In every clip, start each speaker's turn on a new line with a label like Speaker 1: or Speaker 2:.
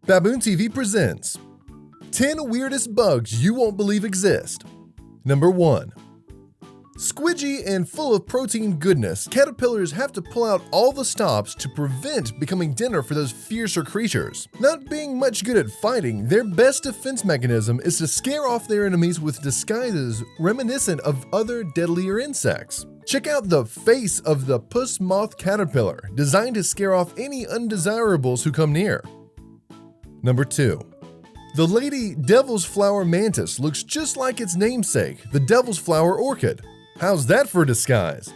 Speaker 1: Baboon TV presents 10 Weirdest Bugs You Won't Believe Exist. Number 1. Squidgy and full of protein goodness, caterpillars have to pull out all the stops to prevent becoming dinner for those fiercer creatures. Not being much good at fighting, their best defense mechanism is to scare off their enemies with disguises reminiscent of other deadlier insects. Check out the face of the puss moth caterpillar, designed to scare off any undesirables who come near. Number 2. The lady devil's flower mantis looks just like its namesake, the devil's flower orchid. How's that for disguise?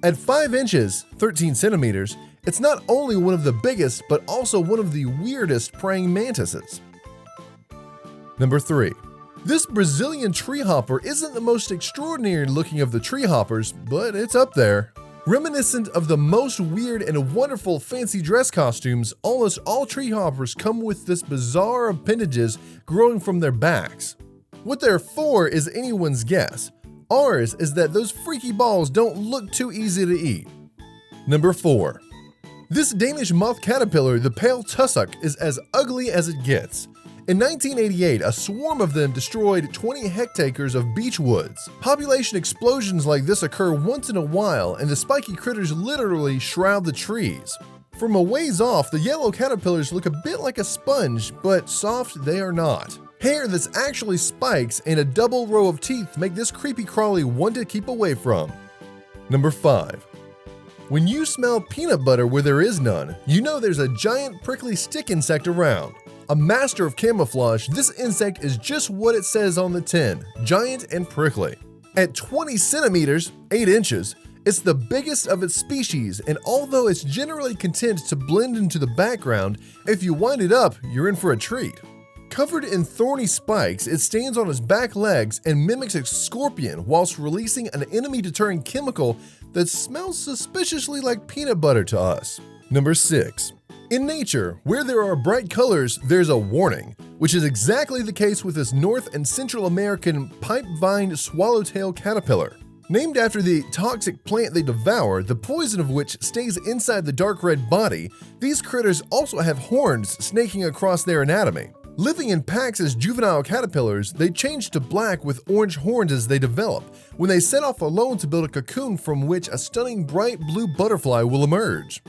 Speaker 1: At 5 inches, 13 centimeters, it's not only one of the biggest, but also one of the weirdest praying mantises. Number 3. This Brazilian tree hopper isn't the most extraordinary looking of the tree hoppers, but it's up there. Reminiscent of the most weird and wonderful fancy dress costumes, almost all tree hoppers come with this bizarre appendages growing from their backs. What they're for is anyone's guess. Ours is that those freaky balls don't look too easy to eat. Number 4. This Danish moth caterpillar, the pale tussock, is as ugly as it gets. In 1988, a swarm of them destroyed 20 hectares of beech woods. Population explosions like this occur once in a while, and the spiky critters literally shroud the trees. From a ways off, the yellow caterpillars look a bit like a sponge, but soft they are not. Hair that's actually spikes and a double row of teeth make this creepy crawly one to keep away from. Number 5. When you smell peanut butter where there is none, you know there's a giant prickly stick insect around. A master of camouflage, this insect is just what it says on the tin, giant and prickly. At 20 centimeters, 8 inches, it's the biggest of its species, and although it's generally content to blend into the background, if you wind it up, you're in for a treat. Covered in thorny spikes, it stands on its back legs and mimics a scorpion whilst releasing an enemy-deterring chemical that smells suspiciously like peanut butter to us. Number 6. In nature, where there are bright colors, there's a warning, which is exactly the case with this North and Central American pipe-vined swallowtail caterpillar. Named after the toxic plant they devour, the poison of which stays inside the dark red body, these critters also have horns snaking across their anatomy. Living in packs as juvenile caterpillars, they change to black with orange horns as they develop, when they set off alone to build a cocoon from which a stunning bright blue butterfly will emerge.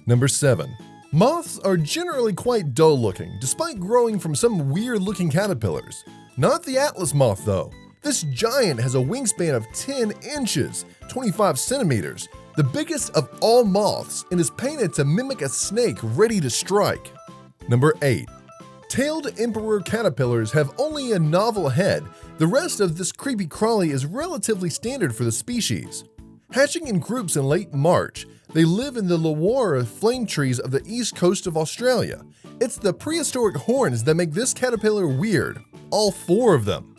Speaker 1: Number 7. Moths are generally quite dull looking, despite growing from some weird looking caterpillars. Not the Atlas moth though. This giant has a wingspan of 10 inches, 25 centimeters, the biggest of all moths, and is painted to mimic a snake ready to strike. Number 8. Tailed emperor caterpillars have only a novel head. The rest of this creepy crawly is relatively standard for the species. Hatching in groups in late March, they live in the Lewarra flame trees of the east coast of Australia. It's the prehistoric horns that make this caterpillar weird, all 4 of them.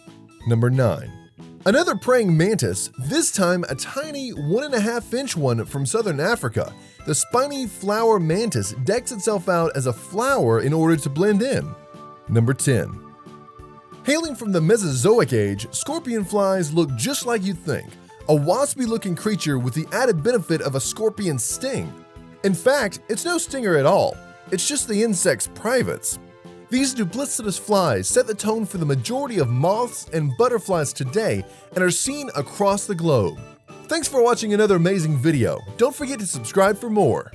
Speaker 1: Number 9. Another praying mantis, this time a tiny 1.5-inch one from southern Africa. The spiny flower mantis decks itself out as a flower in order to blend in. Number 10. Hailing from the Mesozoic age, scorpion flies look just like you'd think. A waspy-looking creature with the added benefit of a scorpion's sting. In fact, it's no stinger at all. It's just the insect's privates. These duplicitous flies set the tone for the majority of moths and butterflies today and are seen across the globe. Thanks for watching another amazing video. Don't forget to subscribe for more.